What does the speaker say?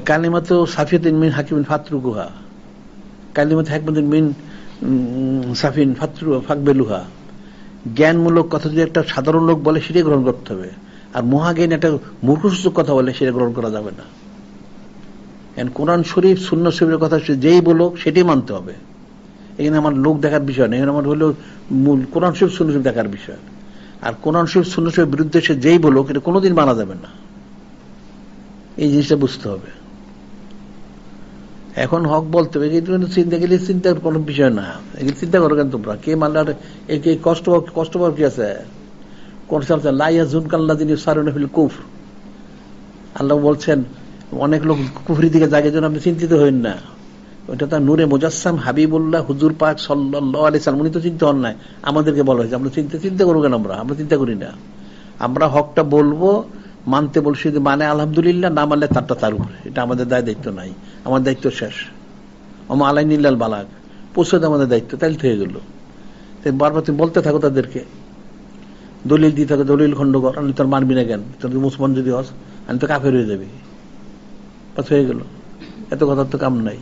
কালিমাতু সাফিয়াতুন মিন হাকিমিন ফাতরুকুহা, কালিমাতু হাকিমাতুন মিন সাফিন ফাকবেলুহা। জ্ঞানমূলক কথা যদি একটা সাধারণ লোক বলে সেটাই গ্রহণ করতে হবে, আর মহাজ্ঞান একটা মূর্খসূচক কথা বলে সেটা গ্রহণ করা যাবে না। কোরআন শরীফ সুন্নাহ শরীফের কথা যেই বলো সেটাই মানতে হবে। এখানে আমার লোক দেখার বিষয় নেই, এখানে আমার হলো মূল কোরআন শরীফ সুন্নাহ শরীফ দেখার বিষয়। আর কোরআন শরীফ সুন্নাহ শরীফের বিরুদ্ধে সে যেই বলো এটা কোনোদিন মানা যাবে না, এই জিনিসটা বুঝতে হবে। এখন হক বলতে হবে, চিন্তা গেলে চিন্তার কোনো বিষয় না, এগুলো চিন্তা করো কেন তোমরা, কে মানলে কষ্ট পাওয়ার কি আছে? আল্লাহ বলছেন অনেক লোক কুফরি দিকে জাগে, জন্য আপনি চিন্তিত হইন না। ওইটা তার নূরে মুজাসসাম হাবিবুল্লাহ হুজুর পাক সাল্লাল্লাহু আলাইহি সাল্লাম, উনি তো চিন্তা হন নাই, আমাদেরকে বলা হয়েছে। আমরা চিন্তা করবো কেন? আমরা চিন্তা করি না। আমরা হকটা বলবো, মানতে বলছি, যদি মানে আলহামদুলিল্লাহ, না মানলে তারটা তার উপরে, এটা আমাদের দায়িত্ব নাই, আমার দায়িত্ব শেষ। ওমা আলাইনিল্লাল বালাগ, পৌঁছে দেওয়া আমাদের দায়িত্ব, তাইলে তো হয়ে গেল। বারবার তুমি বলতে থাকো তাদেরকে, দলিল দিয়ে থাকো, দলিল খণ্ড কর, আমি তোর মানবি না কেন? তোর মুসলমান যদি হস, আমি তো কাফের হয়ে যাবি, হয়ে গেল। এত কথার তো কাম নাই।